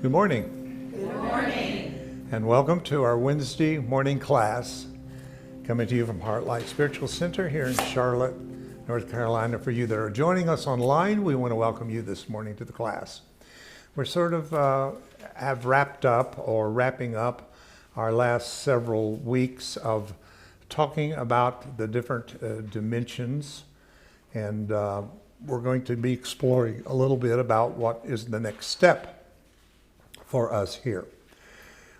Good morning. Good morning. And welcome to our Wednesday morning class, coming to you from HeartLight Spiritual Center here in Charlotte, North Carolina. For you that are joining us online, we want to welcome you this morning to the class. We're sort of have wrapped up or wrapping up our last several weeks of talking about the different dimensions, and we're going to be exploring a little bit about what is the next step for us here.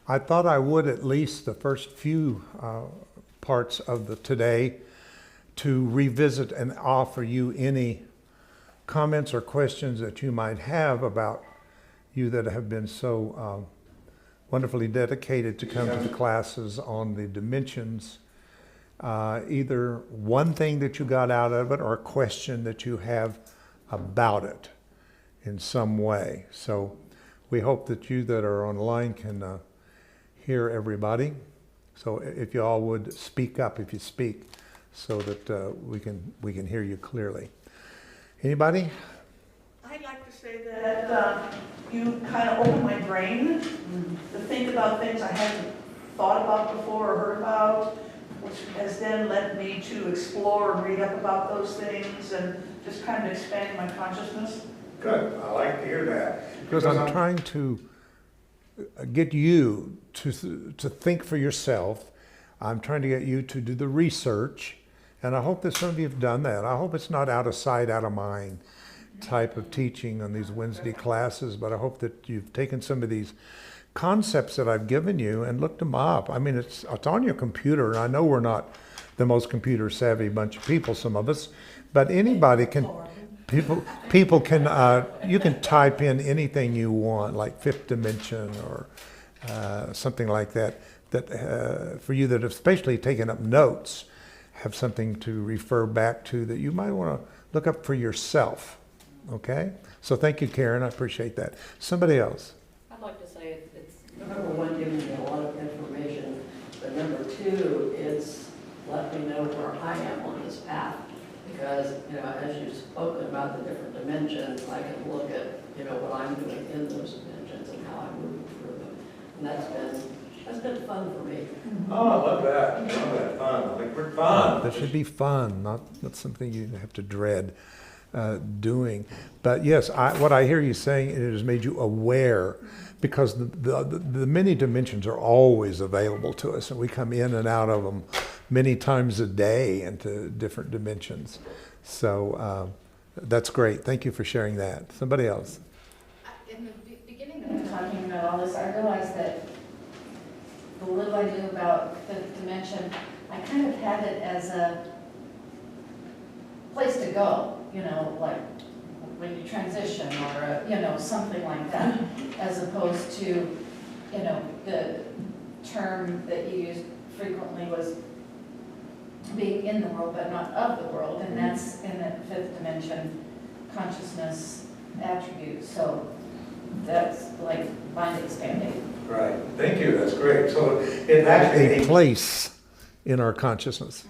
I thought I would at least the first few parts of the today to revisit and offer you any comments or questions that you might have about you that have been so wonderfully dedicated to come to the classes on the dimensions. Either one thing that you got out of it or a question that you have about it in some way. So we hope that you that are online can hear everybody. So if you all would speak up if you speak, so that we can hear you clearly. Anybody? I'd like to say that you kind of opened my brain to think about things I hadn't thought about before or heard about, which has then led me to explore and read up about those things and just kind of expand my consciousness. Good. I like to hear that. Because I'm trying to get you to think for yourself. I'm trying to get you to do the research. And I hope that some of you have done that. I hope it's not out of sight, out of mind type of teaching on these Wednesday classes. But I hope that you've taken some of these concepts that I've given you and looked them up. I mean, it's on your computer. And I know we're not the most computer savvy bunch of people, some of us. But anybody can... People can, you can type in anything you want, like fifth dimension or something like that, that for you that have especially taken up notes, have something to refer back to that you might want to look up for yourself, okay? So thank you, Karen, I appreciate that. Somebody else? I'd like to say it's number one, giving me a lot of information, but number two, it's let me know where I am on this path. Because, as you've spoken about the different dimensions, I can look at, what I'm doing in those dimensions and how I move through them. And that's been fun for me. Oh, I love that. I love that. Fun. Like we're fun. That should be fun, not something you have to dread doing. But yes, what I hear you saying, it has made you aware, because the many dimensions are always available to us, and we come in and out of them many times a day into different dimensions. So that's great. Thank you for sharing that. Somebody else? In the beginning of me talking about all this, I realized that the little I knew about fifth dimension, I kind of had it as a place to go, like when you transition or, something like that, as opposed to, the term that you used frequently was being in the world but not of the world, and that's in the fifth dimension consciousness attribute. So that's like mind expanding. Right. Thank you. That's great. So it has a place in our consciousness,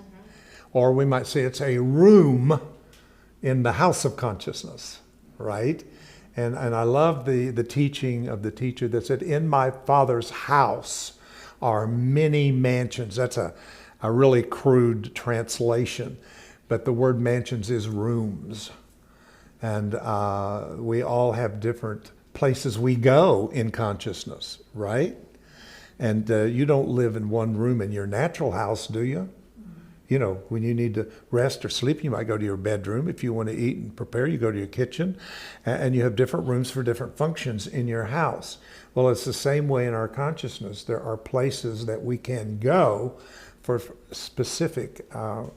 or we might say it's a room in the house of consciousness, right? And I love the teaching of the teacher that said, "In my Father's house are many mansions." That's a really crude translation, but the word mansions is rooms. And we all have different places we go in consciousness, right? And you don't live in one room in your natural house, do you? When you need to rest or sleep, you might go to your bedroom. If you want to eat and prepare, you go to your kitchen. And you have different rooms for different functions in your house. Well, it's the same way in our consciousness. There are places that we can go for specific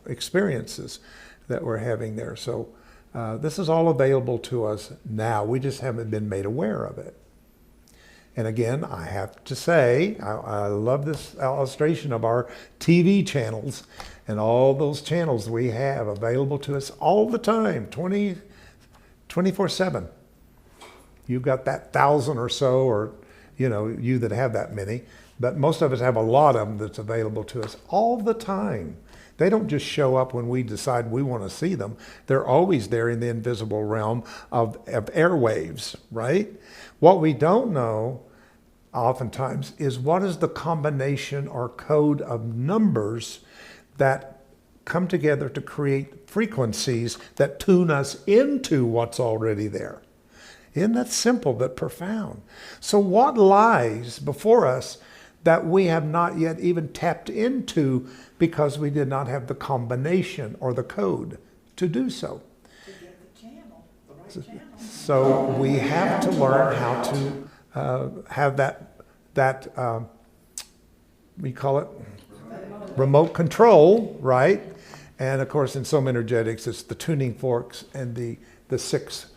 experiences that we're having there. So this is all available to us now. We just haven't been made aware of it. And again, I have to say, I love this illustration of our TV channels and all those channels we have available to us all the time, 24/7. You've got that 1,000 or so, or you that have that many, but most of us have a lot of them that's available to us all the time. They don't just show up when we decide we want to see them. They're always there in the invisible realm of airwaves, right? What we don't know oftentimes is what is the combination or code of numbers that come together to create frequencies that tune us into what's already there. Isn't that simple but profound? So what lies before us that we have not yet even tapped into because we did not have the combination or the code to do so? To get the channel, the right channel. So we have to learn how to have that we call it remote control, right? And of course, in some energetics, it's the tuning forks and the 6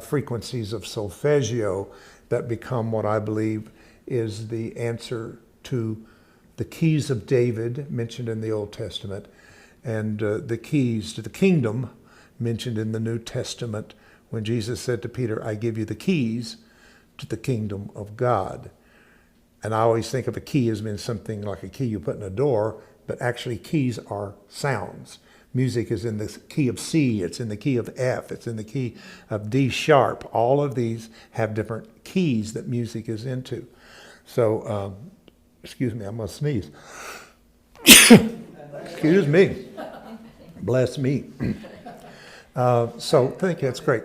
frequencies of solfeggio that become what I believe is the answer to the keys of David mentioned in the Old Testament and the keys to the kingdom mentioned in the New Testament when Jesus said to Peter, I give you the keys to the kingdom of God. And I always think of a key as being something like a key you put in a door, but actually keys are sounds. Music is in the key of C, it's in the key of F, it's in the key of D sharp. All of these have different keys that music is into. So, excuse me, I'm going to sneeze. Excuse me. Bless me. So, thank you, that's great.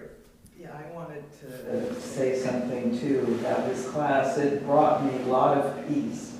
Yeah, I wanted to say something too about this class. It brought me a lot of peace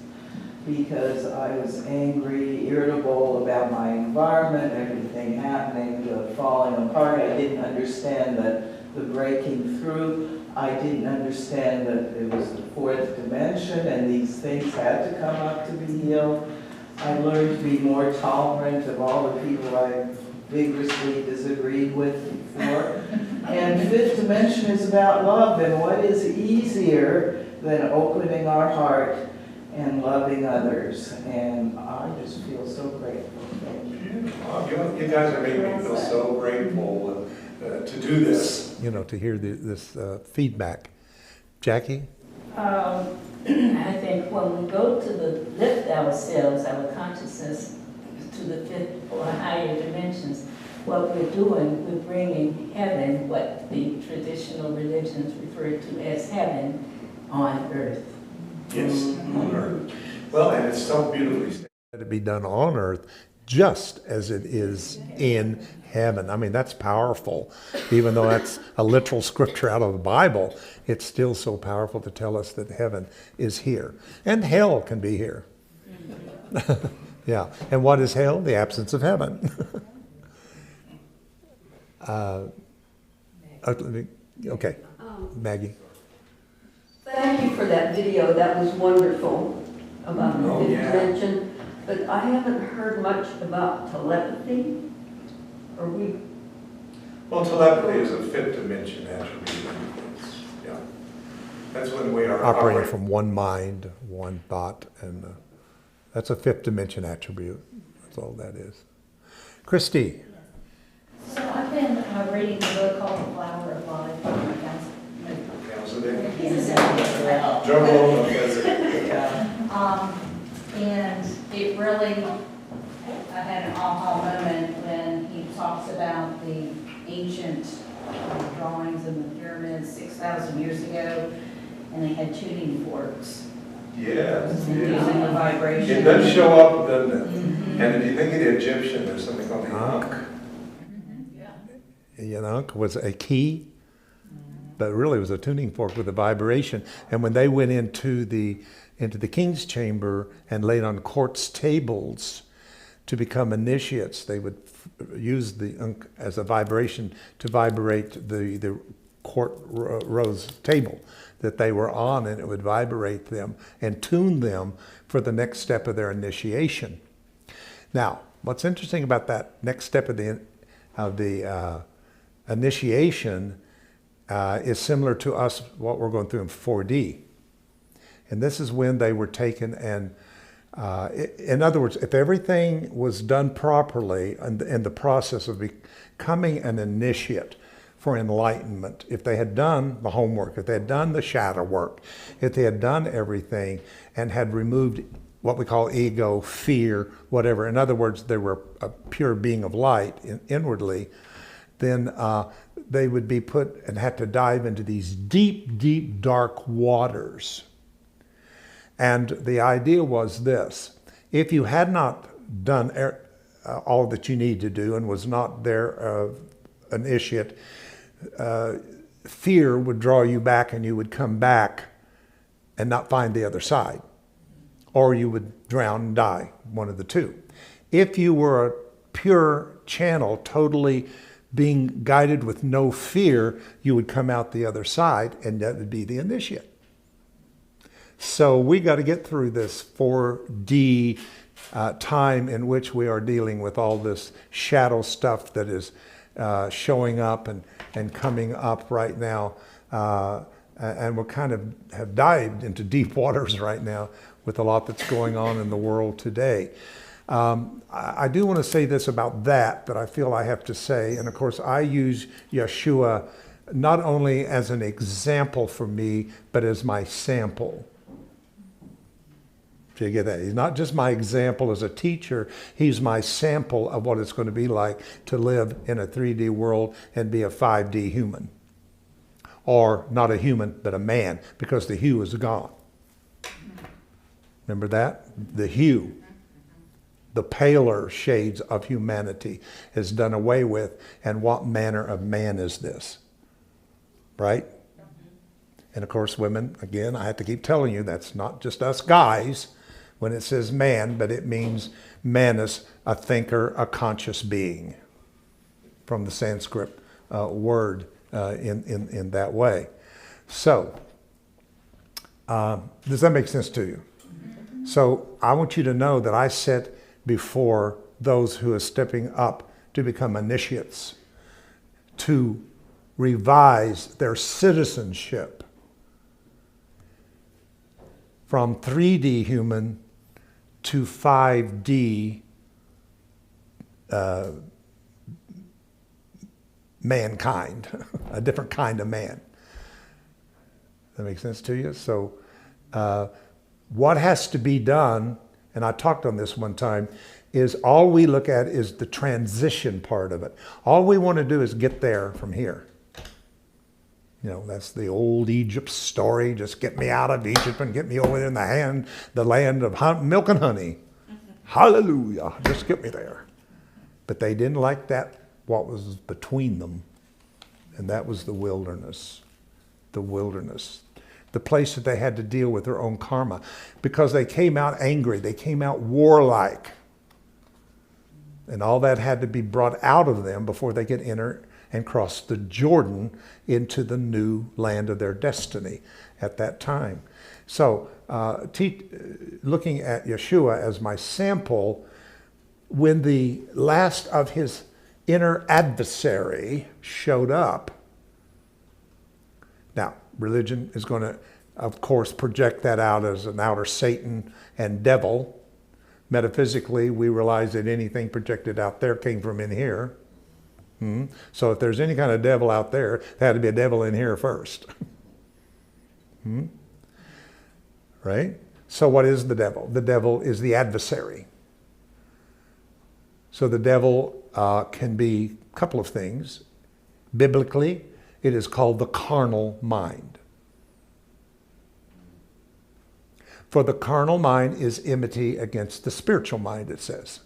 because I was angry, irritable about my environment, everything happening, the falling apart. I didn't understand the breaking through. I didn't understand that it was the 4th dimension and these things had to come up to be healed. I learned to be more tolerant of all the people I vigorously disagreed with before. And 5th dimension is about love, and what is easier than opening our heart and loving others? And I just feel so grateful. Thank you. You guys are making me feel so grateful to do this. You know, to hear this feedback. Jackie? I think when we go to lift ourselves, our consciousness to the 5th or higher dimensions, what we're doing, we're bringing heaven, what the traditional religions refer to as heaven, on earth. Yes, on earth. Well, and it's so beautifully stated to be done on earth just as it is in heaven. I mean, that's powerful. Even though that's a literal scripture out of the Bible, it's still so powerful to tell us that heaven is here. And hell can be here. Yeah. And what is hell? The absence of heaven. Okay. Maggie. Thank you for that video. That was wonderful about the 5th dimension. But I haven't heard much about telepathy. Are we? Well, telepathy is a 5th dimension attribute. Yeah. That's when we are operating from one mind, one thought, and that's a 5th dimension attribute. That's all that is. Christy. So I've been reading a book called The Flower of Life by and it really, I had an aha moment when he talks about the ancient drawings of the pyramids 6,000 years ago, and they had tuning forks. Yes, And using the vibration. it does show up, doesn't it? And if you think of the Egyptian, there's something called the Ankh. The Ankh was a key, but really it was a tuning fork with a vibration. And when they went into the king's chamber and laid on quartz tables to become initiates, they would use the Ankh as a vibration to vibrate the quartz rose table that they were on, and it would vibrate them and tune them for the next step of their initiation. Now, what's interesting about that next step of the initiation is similar to us, what we're going through in 4D. And this is when they were taken and, in other words, if everything was done properly in the process of becoming an initiate for enlightenment, if they had done the homework, if they had done the shadow work, if they had done everything and had removed what we call ego, fear, whatever, in other words, they were a pure being of light inwardly, then they would be put and had to dive into these deep, deep, dark waters And the idea was this: if you had not done all that you need to do and was not there initiate, fear would draw you back and you would come back and not find the other side. Or you would drown and die, one of the two. If you were a pure channel, totally being guided with no fear, you would come out the other side, and that would be the initiate. So we got to get through this 4D time in which we are dealing with all this shadow stuff that is showing up and coming up right now. And we're kind of have dived into deep waters right now with a lot that's going on in the world today. I do want to say this about that I feel I have to say. And of course, I use Yeshua not only as an example for me, but as my sample. Do you get that? He's not just my example as a teacher. He's my sample of what it's going to be like to live in a 3D world and be a 5D human. Or not a human, but a man, because the hue is gone. Remember that? The hue, the paler shades of humanity is done away with. And what manner of man is this? Right? And of course, women, again, I have to keep telling you, that's not just us guys when it says man, but it means manus, a thinker, a conscious being, from the Sanskrit word in that way. So, does that make sense to you? So I want you to know that I sit before those who are stepping up to become initiates, to revise their citizenship from 3D human to 5D mankind, a different kind of man. That makes sense to you? So what has to be done, and I talked on this one time, is all we look at is the transition part of it. All we want to do is get there from here. You know, that's the old Egypt story. Just get me out of Egypt and get me over there in the land of milk and honey. Hallelujah. Just get me there. But they didn't like that, what was between them. And that was the wilderness. The wilderness. The place that they had to deal with their own karma. Because they came out angry. They came out warlike. And all that had to be brought out of them before they could enter and cross the Jordan into the new land of their destiny at that time. So, looking at Yeshua as my sample, when the last of his inner adversary showed up, now, religion is going to, of course, project that out as an outer Satan and devil. Metaphysically, we realize that anything projected out there came from in here. So if there's any kind of devil out there, there had to be a devil in here first. Right? So what is the devil? The devil is the adversary. So the devil can be a couple of things. Biblically, it is called the carnal mind. For the carnal mind is enmity against the spiritual mind, it says.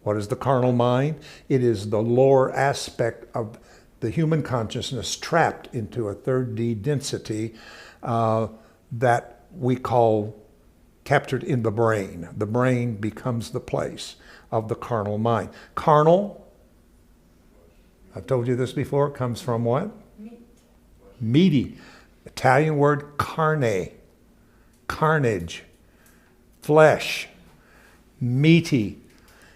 What is the carnal mind? It is the lower aspect of the human consciousness trapped into a 3D density that we call captured in the brain. The brain becomes the place of the carnal mind. Carnal, I've told you this before, comes from what? Meaty. Italian word carne, carnage, flesh, meaty.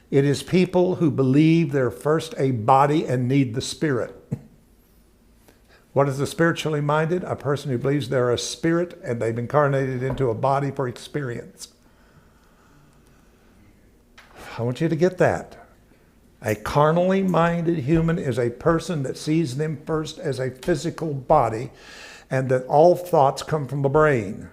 It is people who believe they're first a body and need the spirit. What is the spiritually minded? A person who believes they're a spirit and they've incarnated into a body for experience. I want you to get that. A carnally minded human is a person that sees them first as a physical body and that all thoughts come from the brain.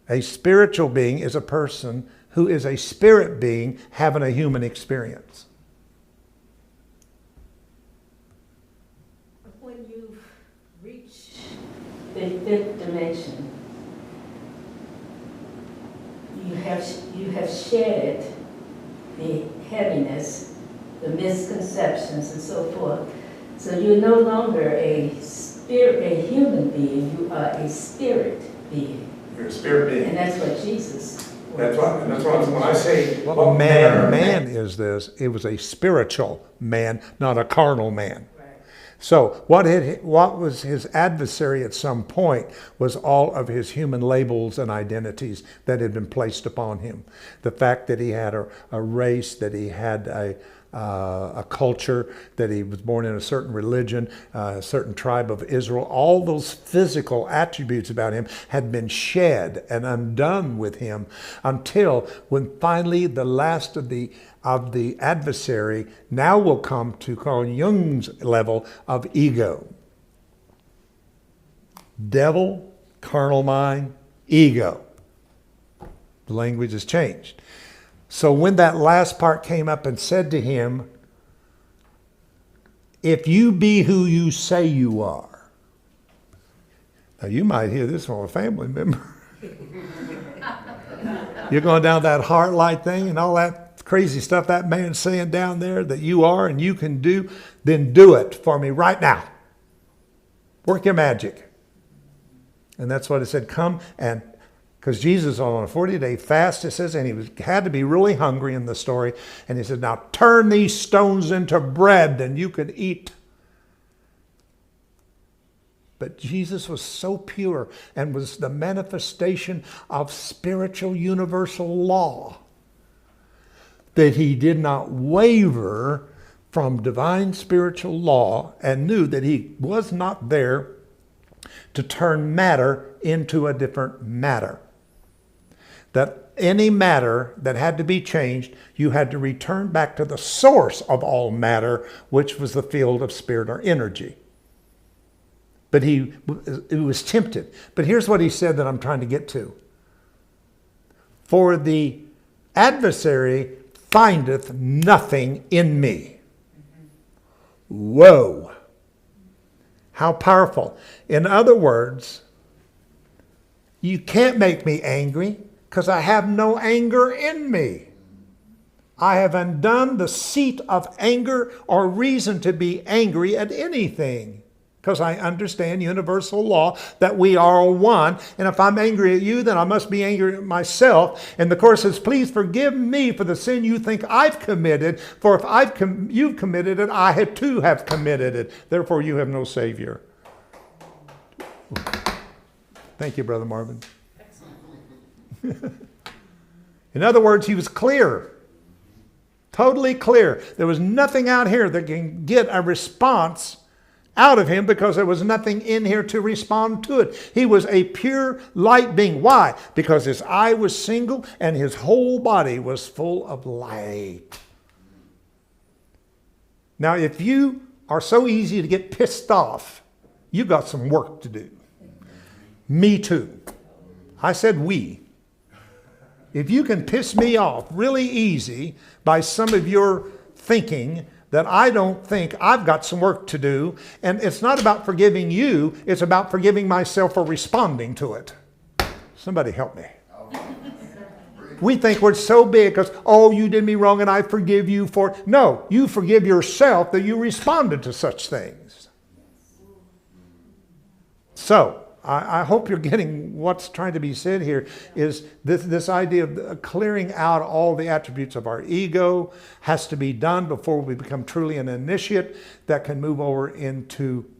A spiritual being is a person who is a spirit being having a human experience. When you reach the fifth dimension, you have shed the heaviness, the misconceptions, and so forth. So you're no longer a human being. You are a spirit being, You're a spirit being. and that's what Jesus was. That's what when I say What what manner of manner man is this? It was a spiritual man, not a carnal man. Right. So what was his adversary at some point was all of his human labels and identities that had been placed upon him. The fact that he had a race, that he had a culture, that he was born in a certain religion, a certain tribe of Israel, all those physical attributes about him had been shed and undone with him until when finally the last of the adversary now will come to Carl Jung's level of ego. Devil, carnal mind, ego. The language has changed. So when that last part came up and said to him, if you be who you say you are. Now you might hear this from a family member. You're going down that HeartLight thing and all that crazy stuff that man's saying down there that you are and you can do, then do it for me right now. Work your magic. And that's what it said, come and, because Jesus on a 40-day fast, it says, and he had to be really hungry in the story. And he said, now turn these stones into bread and you can eat. But Jesus was so pure and was the manifestation of spiritual universal law that he did not waver from divine spiritual law and knew that he was not there to turn matter into a different matter. That any matter that had to be changed, you had to return back to the source of all matter, which was the field of spirit or energy. But he was tempted. But here's what he said that I'm trying to get to. For the adversary findeth nothing in me. Whoa. How powerful. In other words, you can't make me angry because I have no anger in me. I have undone the seat of anger or reason to be angry at anything. Because I understand universal law that we are one. And if I'm angry at you, then I must be angry at myself. And the Course says, please forgive me for the sin you think I've committed. For if you've committed it, I too have committed it. Therefore, you have no Savior. Thank you, Brother Marvin. In other words, he was clear. Totally clear. There was nothing out here that can get a response out of him because there was nothing in here to respond to it. He was a pure light being. Why? Because his eye was single and his whole body was full of light. Now, if you are so easy to get pissed off, you've got some work to do. Me too. I said we. If you can piss me off really easy by some of your thinking that I don't think, I've got some work to do. And it's not about forgiving you. It's about forgiving myself for responding to it. Somebody help me. We think we're so big because, oh, you did me wrong and I forgive you for it. No, you forgive yourself that you responded to such things. So, I hope you're getting what's trying to be said here is this idea of clearing out all the attributes of our ego has to be done before we become truly an initiate that can move over into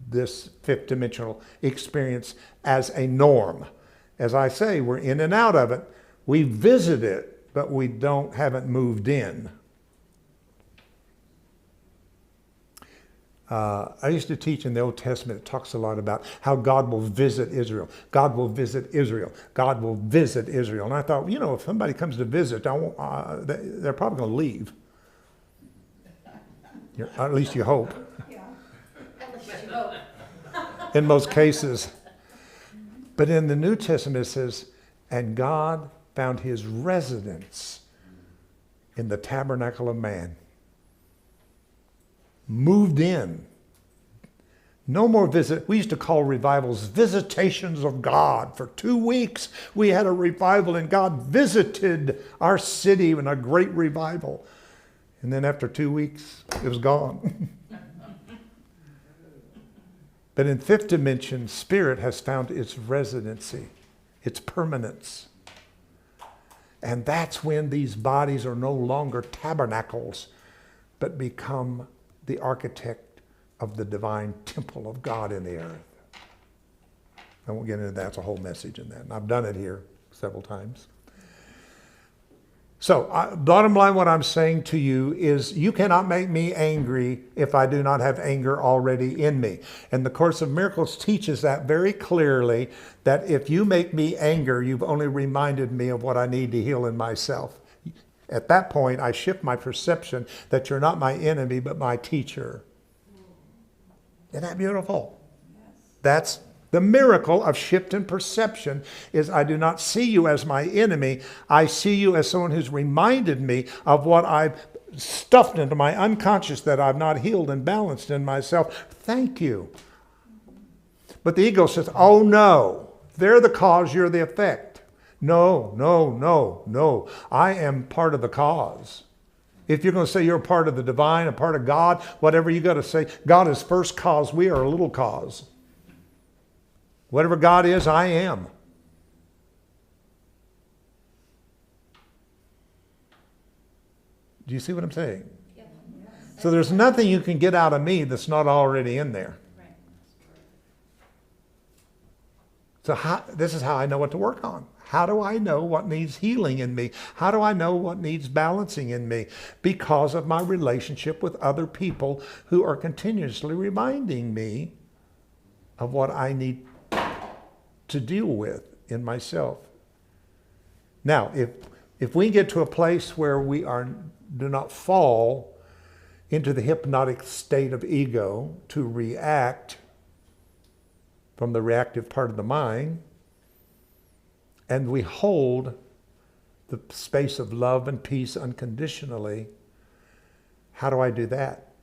this fifth dimensional experience as a norm. As I say, we're in and out of it. We visit it, but we haven't moved in. I used to teach in the Old Testament. It talks a lot about how God will visit Israel. God will visit Israel. God will visit Israel. And I thought, if somebody comes to visit, they're probably going to leave. At least you hope. In most cases. But in the New Testament it says, and God found his residence in the tabernacle of man. Moved in. No more visit. We used to call revivals visitations of God. For 2 weeks, we had a revival and God visited our city in a great revival. And then after 2 weeks, it was gone. But in fifth dimension, spirit has found its residency, its permanence. And that's when these bodies are no longer tabernacles, but become the architect of the divine temple of God in the earth. I won't get into that. It's a whole message in that. And I've done it here several times. So, bottom line, what I'm saying to you is you cannot make me angry if I do not have anger already in me. And the Course of Miracles teaches that very clearly, that if you make me anger, you've only reminded me of what I need to heal in myself. At that point, I shift my perception that you're not my enemy, but my teacher. Isn't that beautiful? Yes. That's the miracle of shift in perception, is I do not see you as my enemy. I see you as someone who's reminded me of what I've stuffed into my unconscious that I've not healed and balanced in myself. Thank you. But the ego says, oh no, they're the cause, you're the effect. No, no, no, no. I am part of the cause. If you're going to say you're a part of the divine, a part of God, whatever you got to say, God is first cause, we are a little cause. Whatever God is, I am. Do you see what I'm saying? Yeah. So there's nothing you can get out of me that's not already in there. Right. So this is how I know what to work on. How do I know what needs healing in me? How do I know what needs balancing in me? Because of my relationship with other people who are continuously reminding me of what I need to deal with in myself. Now, if we get to a place where we do not fall into the hypnotic state of ego to react from the reactive part of the mind, and we hold the space of love and peace unconditionally, how do I do that?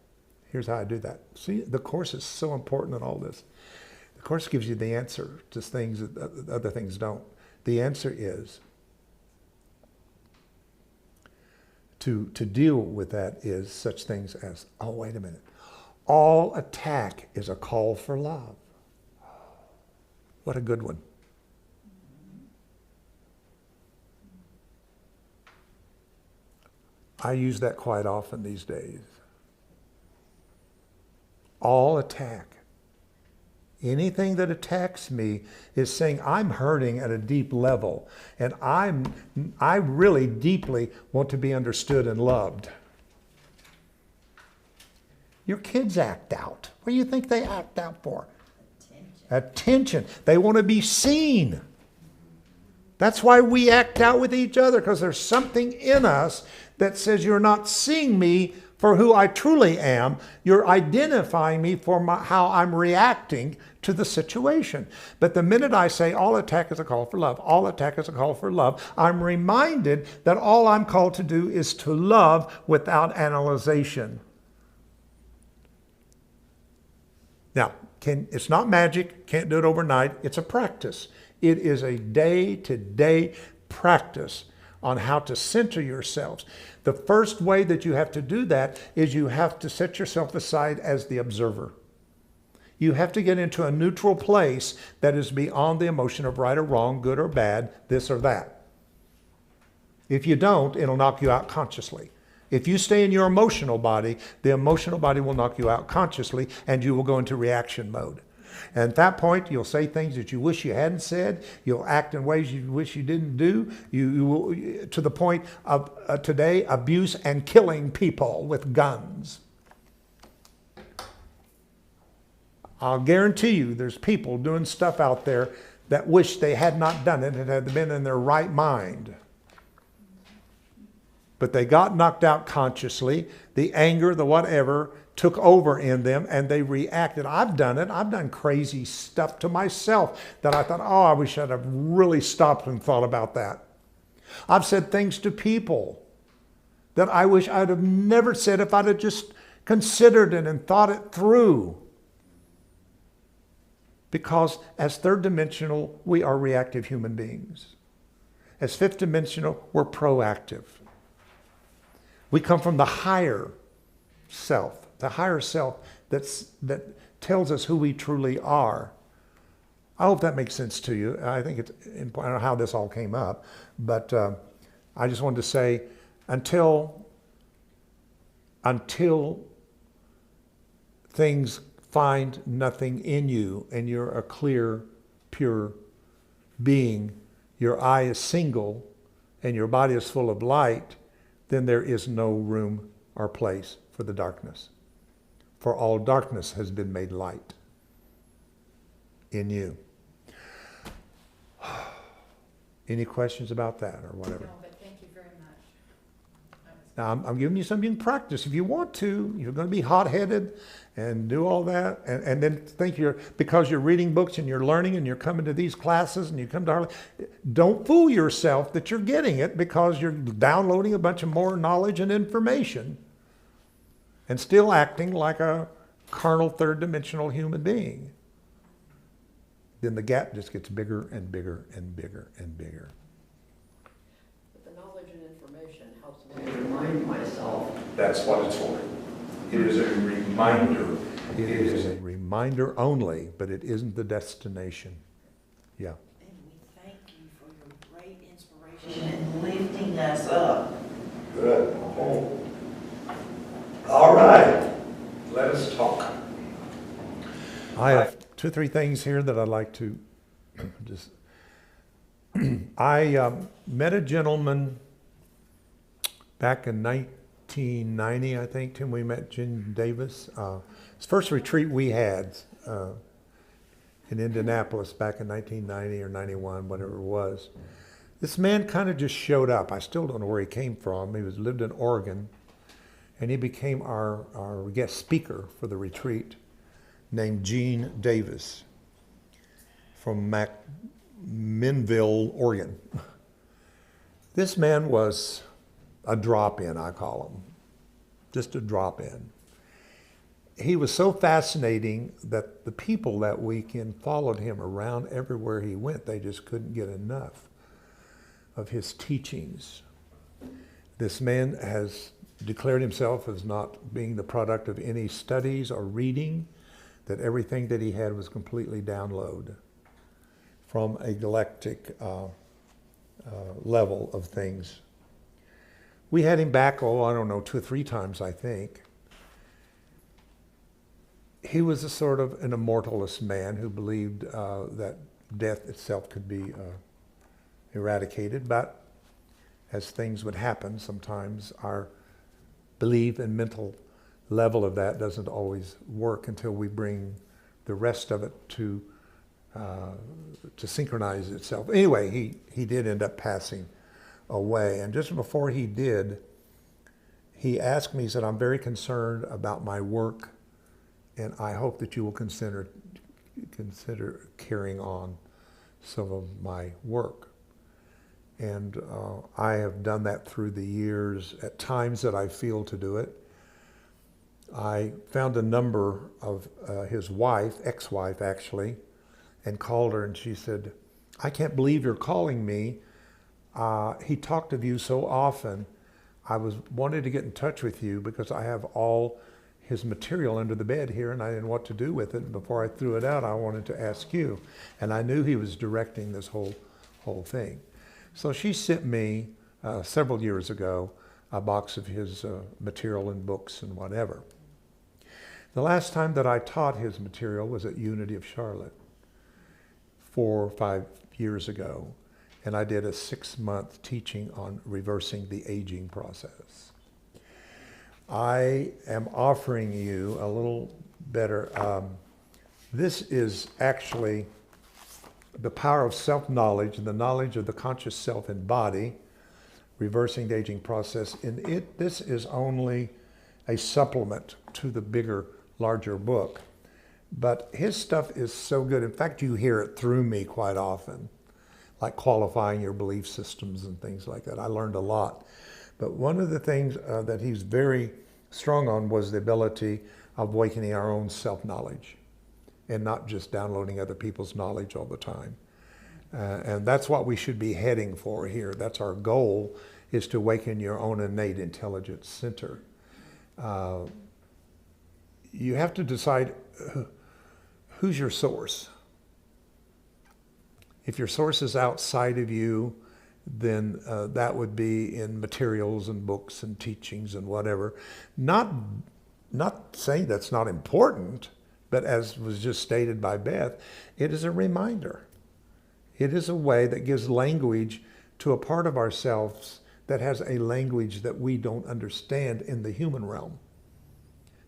Here's how I do that. See, the Course is so important in all this. The Course gives you the answer to things that other things don't. The answer is, to deal with that is such things as, oh, wait a minute. All attack is a call for love. What a good one. I use that quite often these days. All attack. Anything that attacks me is saying I'm hurting at a deep level, and I really deeply want to be understood and loved. Your kids act out. What do you think they act out for? Attention. They want to be seen. That's why we act out with each other, because there's something in us that says you're not seeing me for who I truly am. You're identifying me for how I'm reacting to the situation. But the minute I say all attack is a call for love, all attack is a call for love, I'm reminded that all I'm called to do is to love without analyzation. Now, it's not magic, can't do it overnight, it's a practice. It is a day-to-day practice on how to center yourselves. The first way that you have to do that is you have to set yourself aside as the observer. You have to get into a neutral place that is beyond the emotion of right or wrong, good or bad, this or that. If you don't, it'll knock you out consciously. If you stay in your emotional body, the emotional body will knock you out consciously, and you will go into reaction mode. And at that point, you'll say things that you wish you hadn't said. You'll act in ways you wish you didn't do. You will, to the point of today, abuse and killing people with guns. I'll guarantee you there's people doing stuff out there that wish they had not done it and had been in their right mind. But they got knocked out consciously. The anger, the whatever, took over in them, and they reacted. I've done it. I've done crazy stuff to myself that I thought, oh, I wish I'd have really stopped and thought about that. I've said things to people that I wish I'd have never said if I'd have just considered it and thought it through. Because as third dimensional, we are reactive human beings. As fifth dimensional, we're proactive. We come from the higher self that tells us who we truly are. I hope that makes sense to you. I think it's important. I don't know how this all came up, but I just wanted to say, until things find nothing in you and you're a clear, pure being, your eye is single and your body is full of light, then there is no room or place for the darkness. For all darkness has been made light in you. Any questions about that or whatever? No, but thank you very much. Now, I'm giving you something to practice. If you want to, you're going to be hot-headed and do all that. And then think because you're reading books and you're learning and you're coming to these classes and you come to HeartLight, don't fool yourself that you're getting it because you're downloading a bunch of more knowledge and information and still acting like a carnal third-dimensional human being. Then the gap just gets bigger and bigger and bigger and bigger. But the knowledge and information helps me remind myself. That's what it's for. It is a reminder. It is a reminder only, but it isn't the destination. Yeah. And we thank you for your great inspiration and lifting us up. Good. Oh. All right. Let us talk. I have 2 or 3 things here that I'd like to just. I met a gentleman back in 1990, I think, Tim. We met Jim Davis. His first retreat we had in Indianapolis back in 1990 or 91, whatever it was. This man kind of just showed up. I still don't know where he came from. He lived in Oregon, and he became our guest speaker for the retreat, named Gene Davis from Minville, Oregon. This man was a drop-in, I call him. Just a drop-in. He was so fascinating that the people that weekend followed him around everywhere he went. They just couldn't get enough of his teachings. This man has declared himself as not being the product of any studies or reading, that everything that he had was completely download from a galactic level of things. We had him back, 2 or 3 times, I think. He was a sort of an immortalist man who believed that death itself could be eradicated, but as things would happen, sometimes our belief and mental level of that doesn't always work until we bring the rest of it to synchronize itself. Anyway, he did end up passing away. And just before he did, he asked me, he said, "I'm very concerned about my work, and I hope that you will consider carrying on some of my work." And I have done that through the years at times that I feel to do it. I found a number of his wife, ex-wife actually, and called her, and she said, "I can't believe you're calling me. He talked of you so often. I wanted to get in touch with you because I have all his material under the bed here and I didn't know what to do with it. And before I threw it out, I wanted to ask you." And I knew he was directing this whole thing. So she sent me several years ago a box of his material and books and whatever. The last time that I taught his material was at Unity of Charlotte 4 or 5 years ago, and I did a 6-month teaching on reversing the aging process. I am offering you a little better, this is actually the power of self-knowledge and the knowledge of the conscious self and body, reversing the aging process. This is only a supplement to the bigger, larger book. But his stuff is so good. In fact, you hear it through me quite often, like qualifying your belief systems and things like that. I learned a lot. But one of the things that he's very strong on was the ability of awakening our own self-knowledge. and not just downloading other people's knowledge all the time. And that's what we should be heading for here. That's our goal, is to awaken your own innate intelligence center. You have to decide who's your source. If your source is outside of you, then that would be in materials and books and teachings and whatever. Not saying that's not important, but as was just stated by Beth, it is a reminder. It is a way that gives language to a part of ourselves that has a language that we don't understand in the human realm.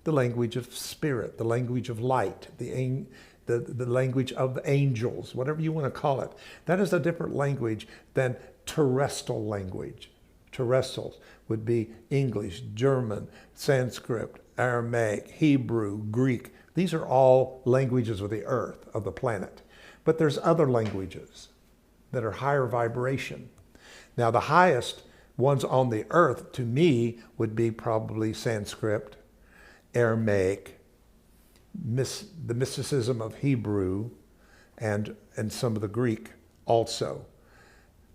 The language of spirit, the language of light, the language of angels, whatever you want to call it. That is a different language than terrestrial language. Terrestrial would be English, German, Sanskrit, Aramaic, Hebrew, Greek. These are all languages of the earth, of the planet. But there's other languages that are higher vibration. Now, the highest ones on the earth, to me, would be probably Sanskrit, Aramaic, the mysticism of Hebrew, and some of the Greek also.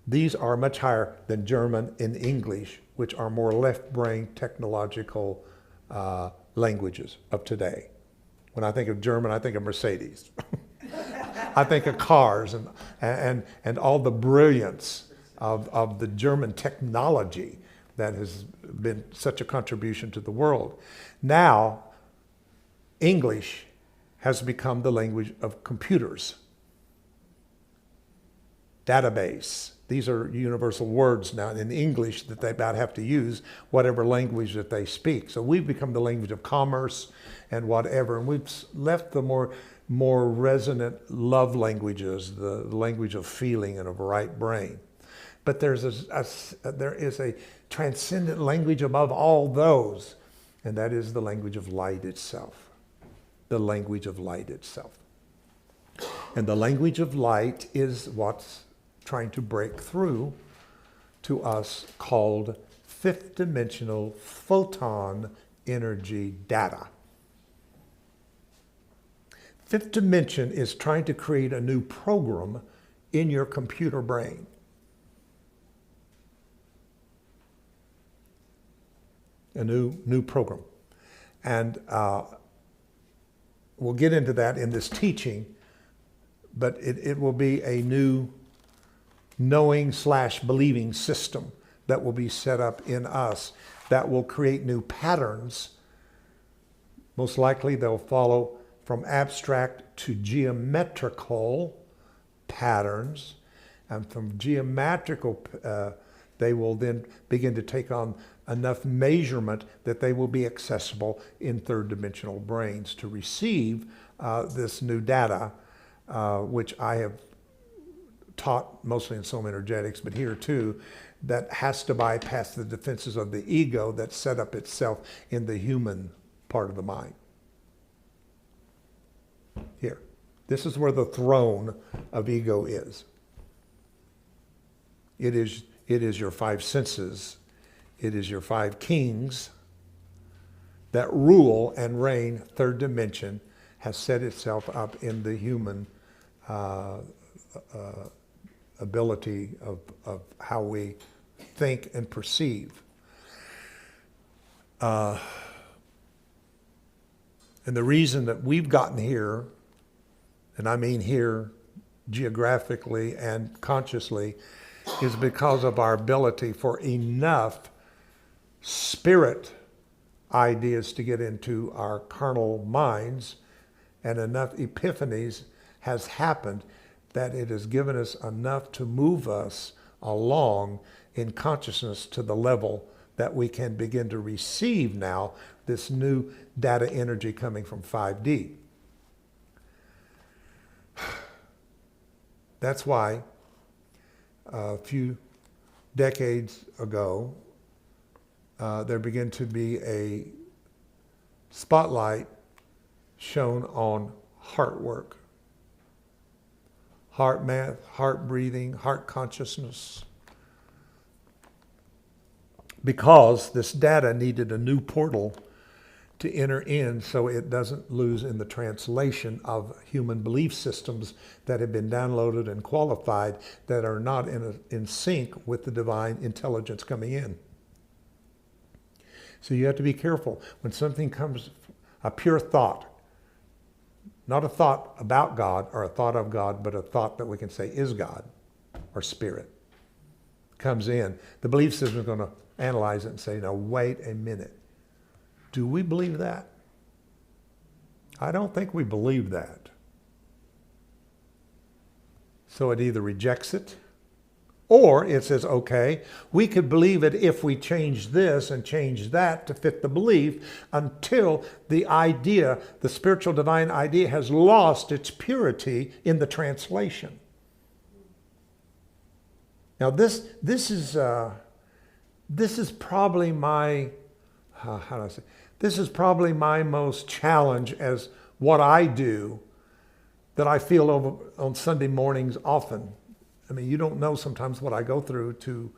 These are much higher than German and English, which are more left-brain technological languages of today. When I think of German, I think of Mercedes. I think of cars and all the brilliance of the German technology that has been such a contribution to the world. Now, English has become the language of computers. Database. These are universal words now in English that they about have to use whatever language that they speak. So we've become the language of commerce and whatever, and we've left the more resonant love languages, the language of feeling and of right brain. But there is a transcendent language above all those, and that is the language of light itself. The language of light itself. And the language of light is what's trying to break through to us, called fifth dimensional photon energy data. Fifth dimension is trying to create a new program in your computer brain. A new program. And we'll get into that in this teaching, but it will be a new knowing/believing system that will be set up in us that will create new patterns. Most likely they'll follow from abstract to geometrical patterns, and from geometrical they will then begin to take on enough measurement that they will be accessible in third dimensional brains to receive this new data, which I have taught mostly in Soma Energetics, but here too, that has to bypass the defenses of the ego that set up itself in the human part of the mind. Here. This is where the throne of ego is. It is your five senses. It is your five kings that rule and reign. Third dimension has set itself up in the human ability of how we think and perceive. And the reason that we've gotten here, and I mean here geographically and consciously, is because of our ability for enough spirit ideas to get into our carnal minds, and enough epiphanies has happened that it has given us enough to move us along in consciousness to the level that we can begin to receive now this new data energy coming from 5D. That's why a few decades ago, there began to be a spotlight shown on heart work. Heart math, heart breathing, heart consciousness. Because this data needed a new portal to enter in so it doesn't lose in the translation of human belief systems that have been downloaded and qualified that are not in sync with the divine intelligence coming in. So you have to be careful when something comes, a pure thought, not a thought about God or a thought of God, but a thought that we can say is God or spirit comes in. The belief system is going to analyze it and say, now wait a minute. Do we believe that? I don't think we believe that. So it either rejects it, or it says, okay, we could believe it if we change this and change that to fit the belief until the idea, the spiritual divine idea, has lost its purity in the translation. Now this is probably my, how do I say, this is probably my most challenge as what I do that I feel over on Sunday mornings often. I mean, you don't know sometimes what I go through to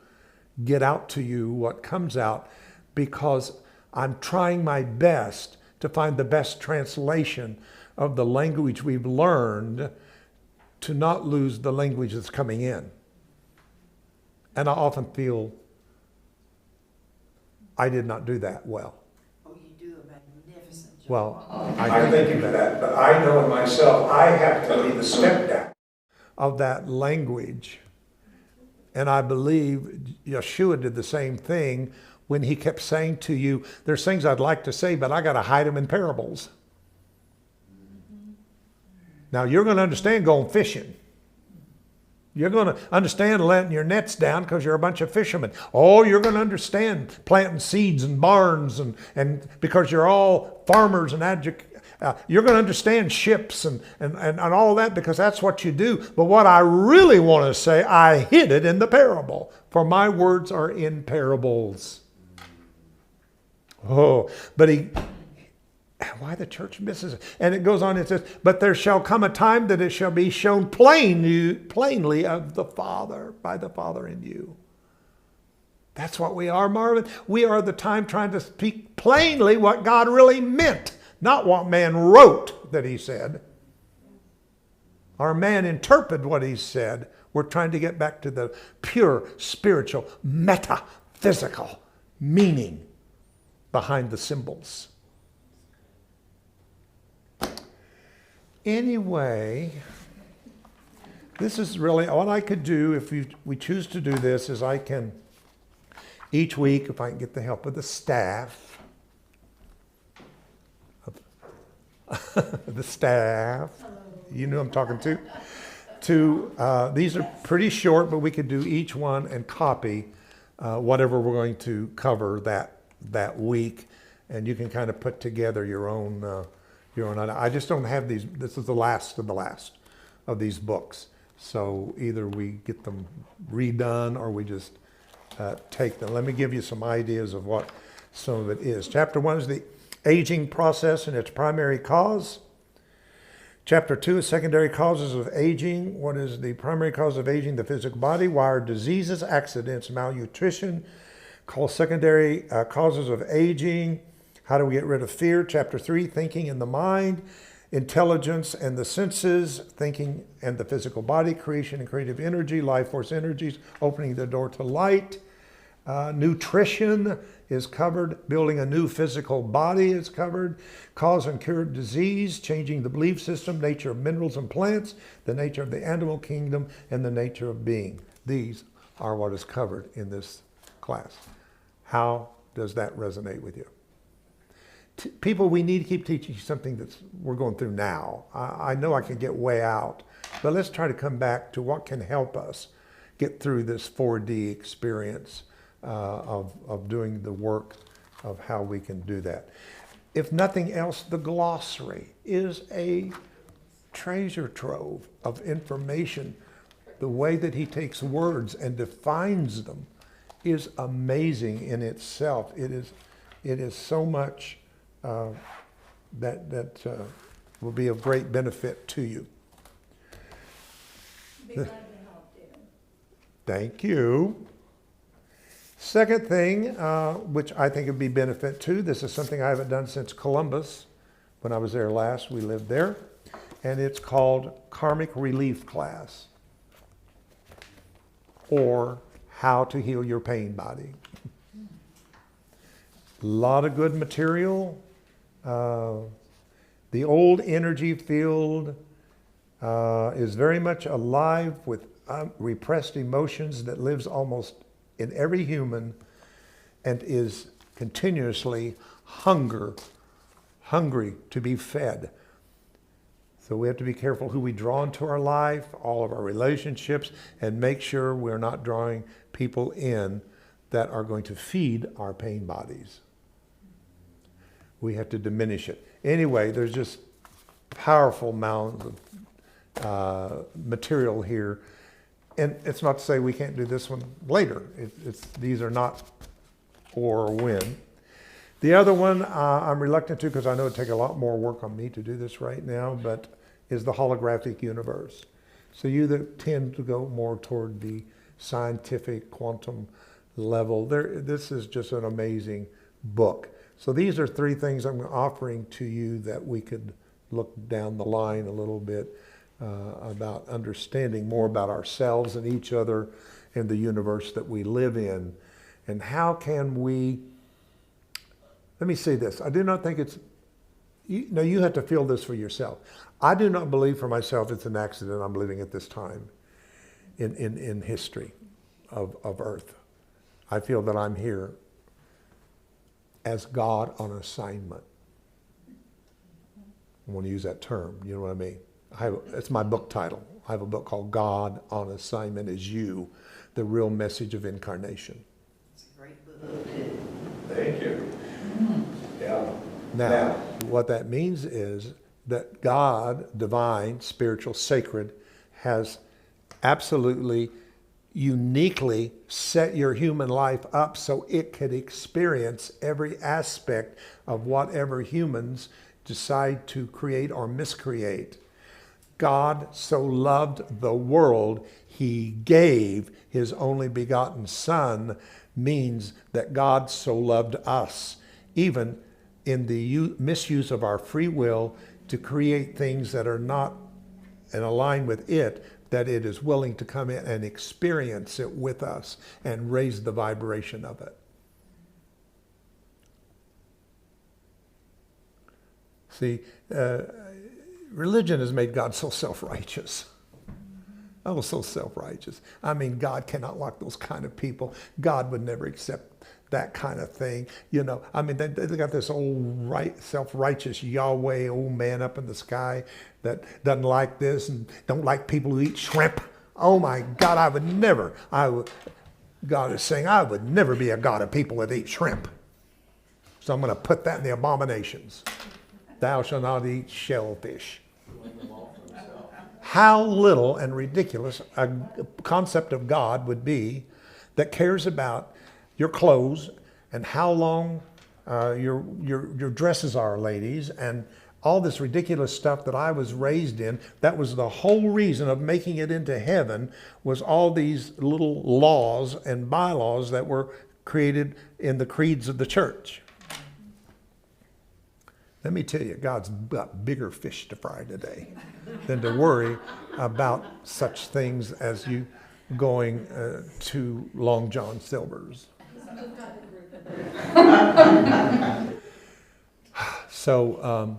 get out to you what comes out, because I'm trying my best to find the best translation of the language we've learned to not lose the language that's coming in. And I often feel I did not do that well. Oh, you do a magnificent job. Well, I thank you for that, but I know in myself I have to be the stepdad of that language. And I believe Yeshua did the same thing when he kept saying to you, there's things I'd like to say, but I got to hide them in parables. Now you're going to understand going fishing. You're going to understand letting your nets down because you're a bunch of fishermen. Oh, you're going to understand planting seeds in barns and because you're all farmers and you're going to understand ships and all that because that's what you do. But what I really want to say, I hid it in the parable. For my words are in parables. Oh, but why the church misses it. And it goes on, it says, but there shall come a time that it shall be shown plainly of the Father, by the Father in you. That's what we are, Marvin. We are the time trying to speak plainly what God really meant, not what man wrote that he said. Our man interpreted what he said. We're trying to get back to the pure, spiritual, metaphysical meaning behind the symbols. Anyway, this is really what I could do if we choose to do this is I can, each week, if I can get the help of the staff, you know I'm talking to, these are pretty short, but we could do each one and copy whatever we're going to cover that week, and you can kind of put together your own. I just don't have these. This is the last of these books. So either we get them redone or we just take them. Let me give you some ideas of what some of it is. Chapter 1 is the aging process and its primary cause. Chapter 2 is secondary causes of aging. What is the primary cause of aging? The physical body. Why are diseases, accidents, malnutrition called secondary causes of aging? How do we get rid of fear? Chapter 3, thinking in the mind, intelligence and the senses, thinking and the physical body, creation and creative energy, life force energies, opening the door to light. Nutrition is covered. Building a new physical body is covered. Cause and cure of disease, changing the belief system, nature of minerals and plants, the nature of the animal kingdom, and the nature of being. These are what is covered in this class. How does that resonate with you? People, we need to keep teaching something that we're going through now. I know I can get way out, but let's try to come back to what can help us get through this 4D experience of doing the work of how we can do that. If nothing else, the glossary is a treasure trove of information. The way that he takes words and defines them is amazing in itself. It is so much that will be of great benefit to you. Be glad to help, dear. Thank you. Second thing, which I think would be benefit too, this is something I haven't done since Columbus. When I was there last, we lived there. And it's called Karmic Relief Class, or How to Heal Your Pain Body. A lot of good material. The old energy field is very much alive with repressed emotions that lives almost in every human and is continuously hungry to be fed. So we have to be careful who we draw into our life, all of our relationships, and make sure we're not drawing people in that are going to feed our pain bodies. We have to diminish it. Anyway, there's just powerful amounts of material here. And it's not to say we can't do this one later. These are not or when. The other one I'm reluctant to because I know it'd take a lot more work on me to do this right now, but is the holographic universe. So you that tend to go more toward the scientific quantum level, this is just an amazing book. So these are three things I'm offering to you that we could look down the line a little bit about understanding more about ourselves and each other and the universe that we live in. And how can we, let me say this, I do not think it's, you have to feel this for yourself. I do not believe for myself it's an accident I'm living at this time in history of Earth. I feel that I'm here as God on assignment. I want to use that term, you know what I mean? It's my book title. I have a book called God on Assignment as You, the real message of incarnation. It's a great book, too. Thank you. Yeah. Now, what that means is that God, divine, spiritual, sacred, has absolutely uniquely set your human life up so it could experience every aspect of whatever humans decide to create or miscreate. God so loved the world, he gave his only begotten Son, means that God so loved us, even in the misuse of our free will to create things that are not in line with it, that it is willing to come in and experience it with us and raise the vibration of it. See, religion has made God so self-righteous. Oh, so self-righteous. I mean, God cannot like those kind of people. God would never accept that kind of thing. You know, I mean, they got this old self-righteous Yahweh, old man up in the sky that doesn't like this and don't like people who eat shrimp. Oh my God, God is saying, I would never be a God of people that eat shrimp. So I'm going to put that in the abominations. Thou shalt not eat shellfish. How little and ridiculous a concept of God would be that cares about your clothes and how long your dresses are, ladies, and all this ridiculous stuff that I was raised in. That was the whole reason of making it into heaven, was all these little laws and bylaws that were created in the creeds of the church. Let me tell you, God's got bigger fish to fry today than to worry about such things as you going to Long John Silver's. So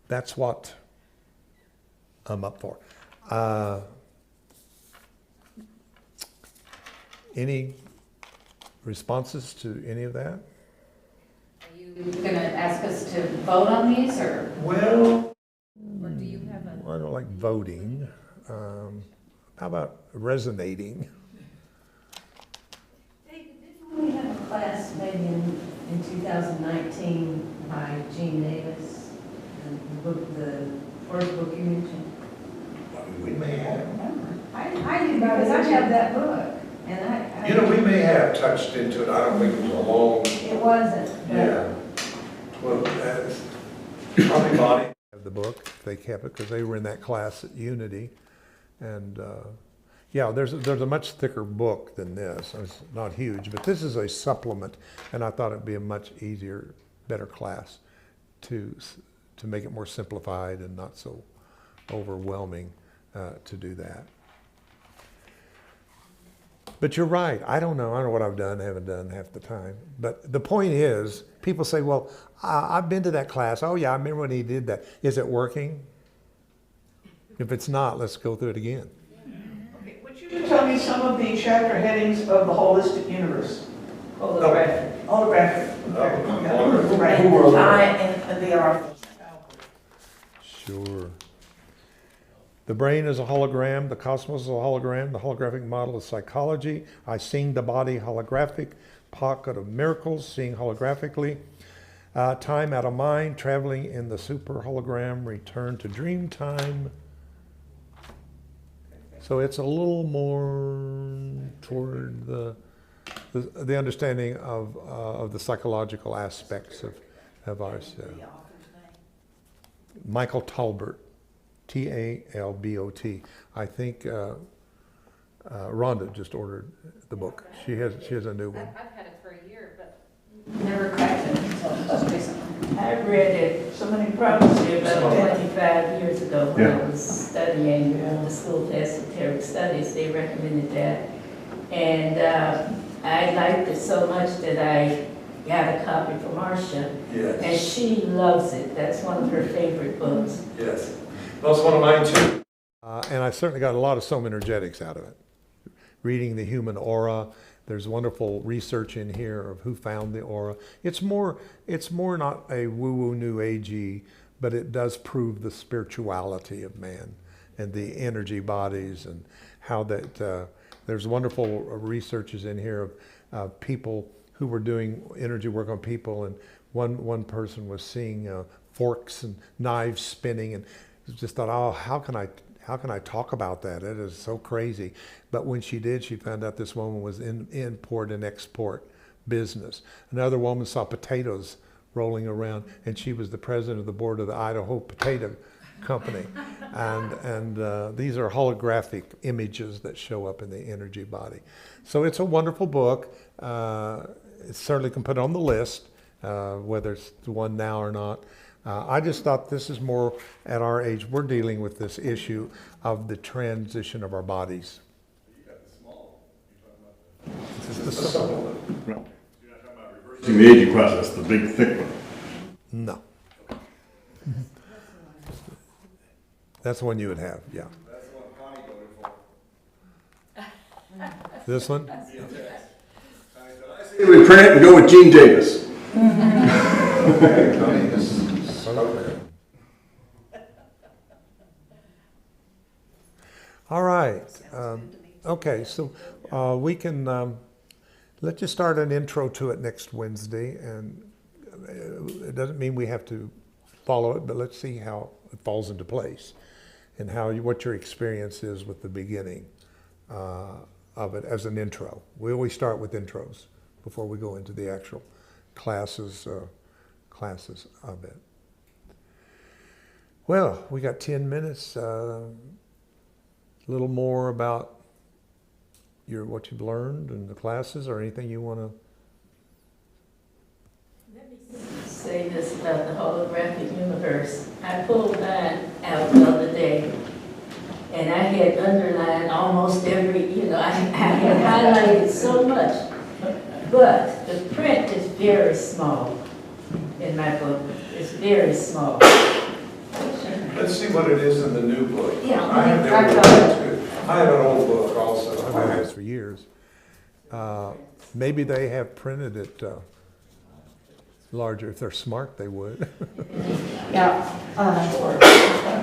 that's what I'm up for. Any responses to any of that? Are you going to ask us to vote on these, or? Well, Or do you have a? I don't like voting. How about resonating? David, didn't we have a class maybe in 2019 by Gene Davis, the first book you mentioned? we may have. I do, because I have that book, and You know, we may have touched into it. I don't think it was a long. it wasn't. But Yeah. Well, that's probably body. Have the book, they kept it because they were in that class at Unity. And Yeah, there's a much thicker book than this. It's not huge, but this is a supplement, and I thought it'd be a much easier, better class to make it more simplified and not so overwhelming to do that. But you're right. I don't know what I've done, haven't done half the time. But the point is, people say, well, I've been to that class. Oh, yeah, I remember when he did that. Is it working? If it's not, let's go through it again. Okay, would you tell me some of the chapter headings of the holistic universe? Holographic. Holographic. Holographic. Right. And they are. Sure. The brain is a hologram. The cosmos is a hologram. The holographic model is psychology. I sing the body holographic. Pocket of miracles, seeing holographically. Time out of mind, traveling in the super hologram, return to dream time. So it's a little more toward the understanding of the psychological aspects of ours. Michael Talbot, Talbot. I think Rhonda just ordered the book. She has a new one. I've had it for a year, but never cracked it until just recently. I read it So many probably about 25 years ago when I was studying the School of Esoteric Studies. They recommended that. And I liked it so much that I got a copy for Marcia. Yes. And she loves it. That's one of her favorite books. Yes. That's one of mine too. And I certainly got a lot of energetics out of it. Reading the human aura. There's wonderful research in here of who found the aura. It's more not a woo-woo new agey, but it does prove the spirituality of man and the energy bodies and how that there's wonderful researches in here of people who were doing energy work on people, and one person was seeing forks and knives spinning, and just thought, oh, how can I talk about that? It is so crazy. But when she did, she found out this woman was in import and export business. Another woman saw potatoes rolling around, and she was the president of the board of the Idaho Potato Company. And these are holographic images that show up in the energy body. So it's a wonderful book. It certainly can put it on the list, whether it's the one now or not. I just thought this is more at our age. We're dealing with this issue of the transition of our bodies. This is the small. You're not talking about reversing the aging process, the big thick one. No. That's the one you would have, yeah. That's the one Connie voted for. This one? I say we print it and go with Gene Davis. All right. Okay, so we can let's just start an intro to it next Wednesday, and it doesn't mean we have to follow it, but let's see how it falls into place and what your experience is with the beginning of it as an intro. We always start with intros before we go into the actual classes of it. Well, we got 10 minutes. A little more about what you've learned in the classes, or anything you want to. Let me say this about the holographic universe. I pulled mine out the other day, and I had underlined almost every, I had highlighted so much, but the print is very small in my book. It's very small. Let's see what it is in the new book. Yeah, I have the old book too. I have an old book also. I've had this for years. Maybe they have printed it larger. If they're smart, they would. Yeah.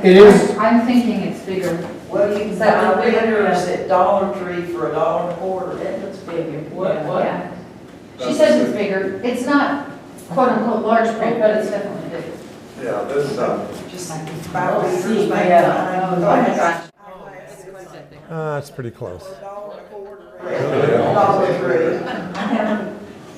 It is. I'm thinking it's bigger. What do you Is that buy the bigger? there, or is it Dollar Tree for $1.25? That looks bigger. What? Yeah. She says it's bigger. It's not quote unquote large print, but it's definitely bigger. Yeah, this Just Oh, $5 see, maybe. yeah. Oh my gosh. it's pretty close. Dollar Tree.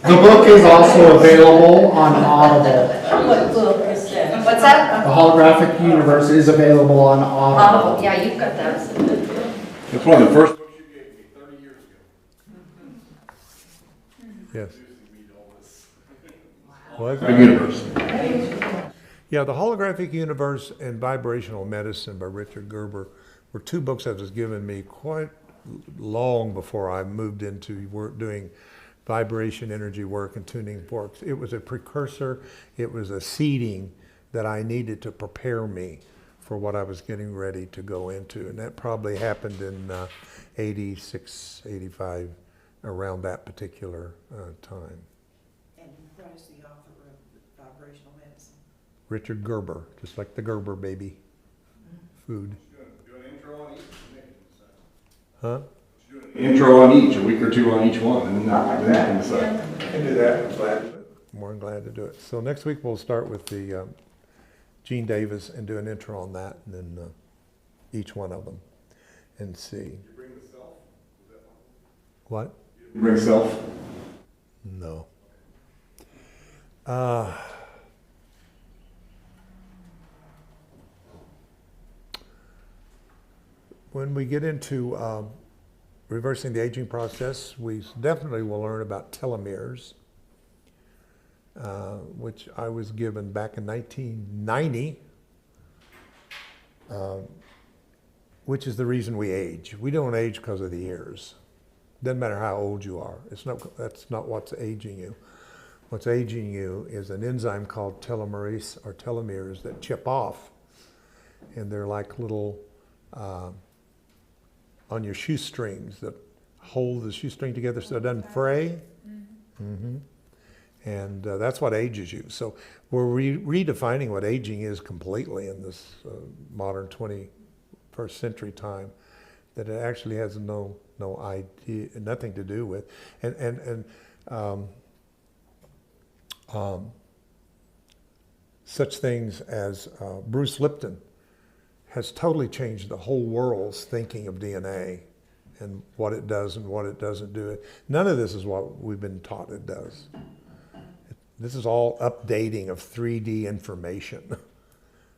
The book is also available on Audible. What book is that? What's that? The Holographic Universe is available on Audible. Oh, yeah, you've got that. It's one of the first books you Yes. What? The universe. Yeah, The Holographic Universe and Vibrational Medicine by Richard Gerber were two books that was given me quite long before I moved into work doing vibration energy work and tuning forks. It was a precursor, it was a seeding that I needed to prepare me for what I was getting ready to go into. And that probably happened in 86, 85, around that particular time. And what is the author of Vibrational Medicine? Richard Gerber, just like the Gerber baby food. Do an intro on each. Huh? Intro on each, a week or two on each one, and then you can decide. I can do that. I'm glad. More than glad to do it. So next week we'll start with the Gene Davis and do an intro on that, and then each one of them, and see. You bring the self? Is that one? What? You bring self? No. When we get into reversing the aging process, we definitely will learn about telomeres, which I was given back in 1990, which is the reason we age. We don't age because of the years. Doesn't matter how old you are. That's not what's aging you. What's aging you is an enzyme called telomerase or telomeres that chip off, and they're like little on your shoestrings that hold the shoestring together so it doesn't fray. Mm-hmm. And that's what ages you. So we're redefining what aging is completely in this modern 21st century time, that it actually has no idea, nothing to do with. And such things as Bruce Lipton has totally changed the whole world's thinking of DNA and what it does and what it doesn't do. None of this is what we've been taught it does. This is all updating of 3D information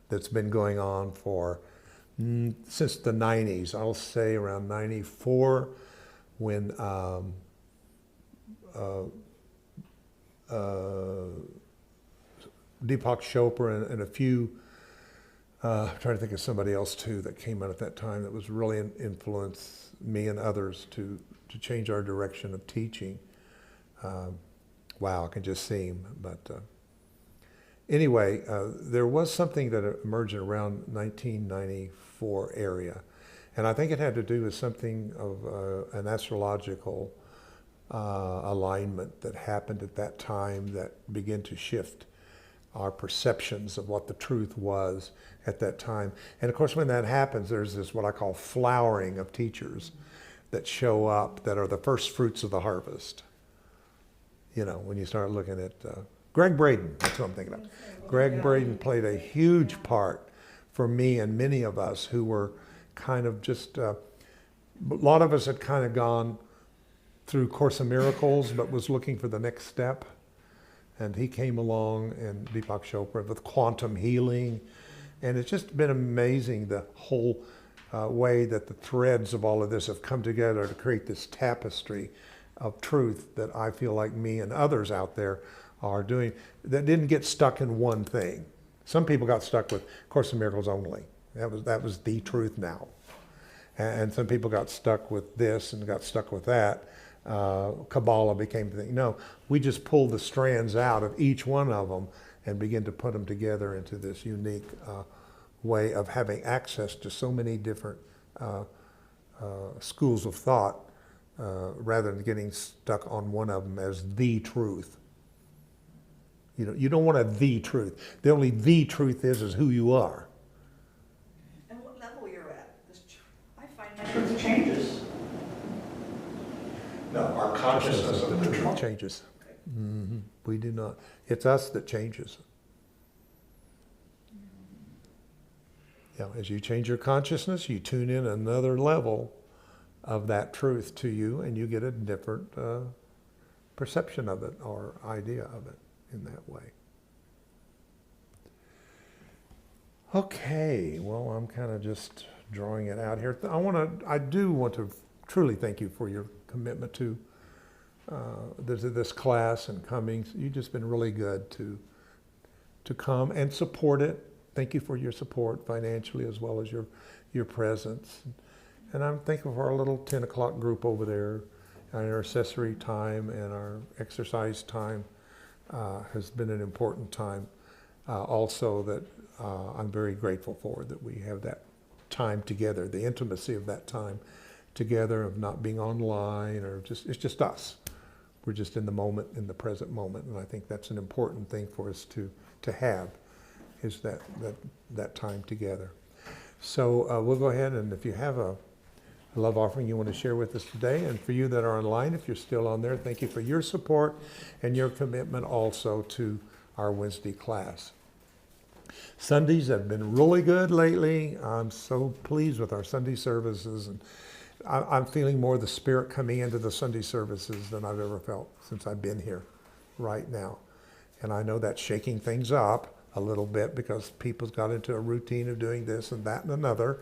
that's been going on for since the 90s. I'll say around 94, when Deepak Chopra and a few, I'm trying to think of somebody else too that came out at that time that was really influenced me and others to change our direction of teaching. Wow, I can just see him. But anyway, there was something that emerged around 1994 area. And I think it had to do with something of an astrological alignment that happened at that time that began to shift our perceptions of what the truth was at that time. And of course, when that happens, there's this what I call flowering of teachers that show up that are the first fruits of the harvest. You know, when you start looking at Greg Braden, that's what I'm thinking of. Greg Braden played a huge part for me and many of us who were kind of just, a lot of us had kind of gone through Course in Miracles, but was looking for the next step. And he came along, and Deepak Chopra with quantum healing. And it's just been amazing, the whole way that the threads of all of this have come together to create this tapestry of truth that I feel like me and others out there are doing, that didn't get stuck in one thing. Some people got stuck with Course in Miracles only. That was the truth now. And some people got stuck with this and got stuck with that. Kabbalah became the thing. No, we just pulled the strands out of each one of them and begin to put them together into this unique way of having access to so many different schools of thought, rather than getting stuck on one of them as the truth. You know, you don't want the truth. The only the truth is who you are. And what level you're at. I find my truth changes. No, our consciousness of the truth changes. Mm-hmm. We do not. It's us that changes. Yeah, as you change your consciousness, you tune in another level of that truth to you, and you get a different perception of it or idea of it in that way. Okay, well, I'm kind of just drawing it out here. I do want to truly thank you for your commitment to this class and coming. You've just been really good to come and support it. Thank you for your support financially as well as your presence. And I'm thankful for our little 10 o'clock group over there. Our intercessory time and our exercise time has been an important time. Also that I'm very grateful for, that we have that time together, the intimacy of that time together, of not being online or it's just us. We're just in the moment, in the present moment. And I think that's an important thing for us to have, is that time together. So we'll go ahead, and if you have a love offering you want to share with us today, and for you that are online, if you're still on there, thank you for your support and your commitment also to our Wednesday class. Sundays have been really good lately. I'm so pleased with our Sunday services, and I'm feeling more the Spirit coming into the Sunday services than I've ever felt since I've been here right now. And I know that's shaking things up a little bit because people's got into a routine of doing this and that and another.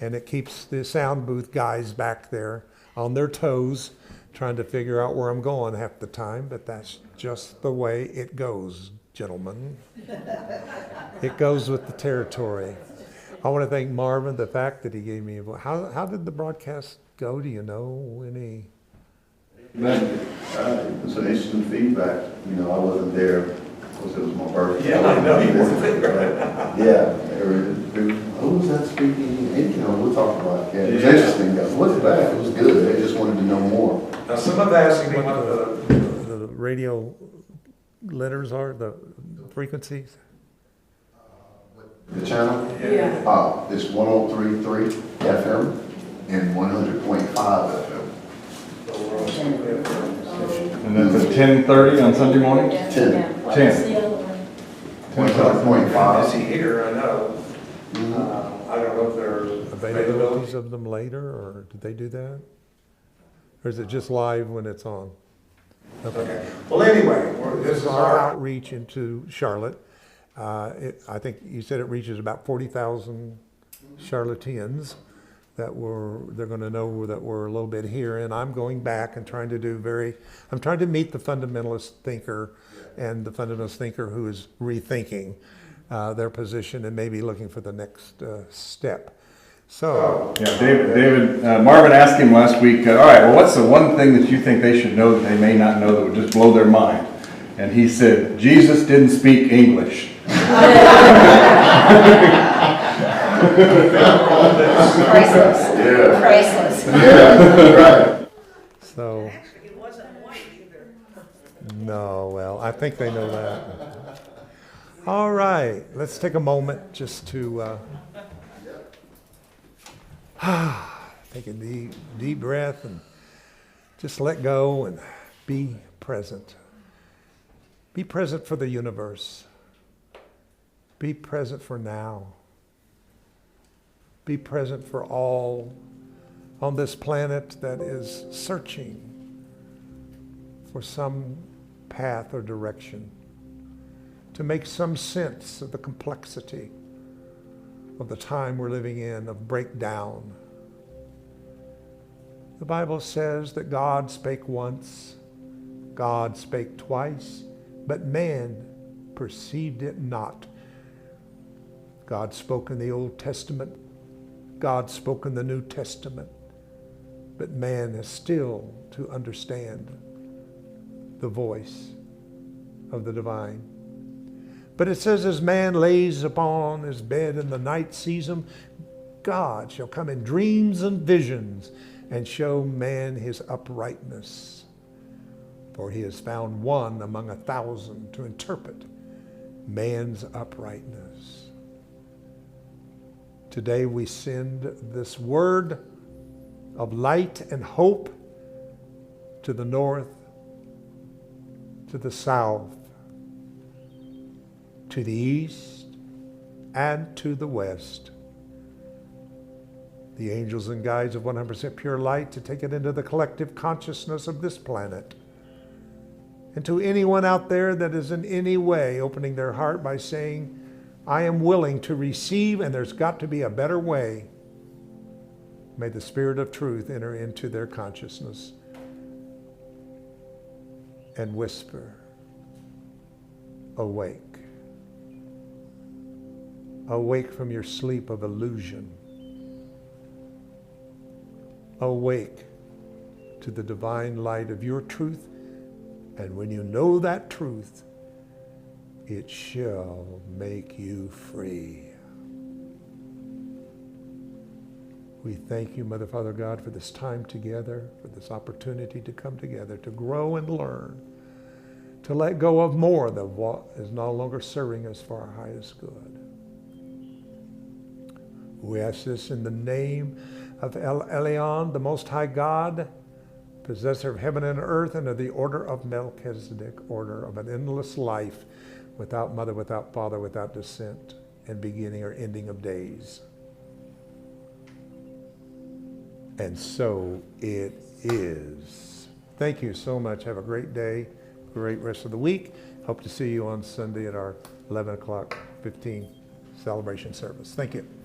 And it keeps the sound booth guys back there on their toes trying to figure out where I'm going half the time. But that's just the way it goes, gentlemen. It goes with the territory. I want to thank Marvin, the fact that he gave me a voice. How did the broadcast go? Do you know any? It's an interesting feedback. You know, I wasn't there because it was my birthday. Yeah, I know you weren't there. Yeah, who was that speaking? And, you know, we'll talk about that. It was interesting. It wasn't bad. It was good. They just wanted to know more. Now, someone asked me what the radio letters are, the frequencies. The channel? Yeah. It's 103.3 FM and 100.5 FM. And that's at 10:30 on Sunday morning? 10. Yeah. What's the other one? 100.5. Is he here? I know. I don't know if there's availabilities of them later, or did they do that? Or is it just live when it's on? Okay. Well, anyway, this is our outreach into Charlotte. I think you said it reaches about 40,000 Charlotteans they're going to know that we're a little bit here. And I'm going back and trying to meet the fundamentalist thinker and the fundamentalist thinker who is rethinking their position and maybe looking for the next step. So, yeah, David, Marvin asked him last week, all right, well, what's the one thing that you think they should know that they may not know that would just blow their mind? And he said, Jesus didn't speak English. Priceless. Yeah. Priceless. Yeah, right. so Actually, it wasn't white either. no, well, I think they know that. All right, let's take a moment just to take a deep breath and just let go and be present. Be present for the universe. Be present for now. Be present for all on this planet that is searching for some path or direction, to make some sense of the complexity of the time we're living in, of breakdown. The Bible says that God spake once, God spake twice, but man perceived it not. God spoke in the Old Testament, God spoke in the New Testament, but man is still to understand the voice of the divine. But it says, as man lays upon his bed in the night season, God shall come in dreams and visions and show man his uprightness. For he has found one among 1,000 to interpret man's uprightness. Today we send this word of light and hope to the north, to the south, to the east, and to the west. The angels and guides of 100% pure light to take it into the collective consciousness of this planet. And to anyone out there that is in any way opening their heart by saying, I am willing to receive, and there's got to be a better way. May the Spirit of truth enter into their consciousness. and whisper, awake. Awake from your sleep of illusion. Awake to the divine light of your truth. And when you know that truth, it shall make you free. We thank you, Mother, Father, God, for this time together, for this opportunity to come together, to grow and learn, to let go of more than what is no longer serving us for our highest good. We ask this in the name of El Elyon, the Most High God, possessor of heaven and earth, and of the order of Melchizedek, order of an endless life, without mother, without father, without descent, and beginning or ending of days. And so it is. Thank you so much. Have a great day, great rest of the week. Hope to see you on Sunday at our 11 o'clock 15 celebration service. Thank you.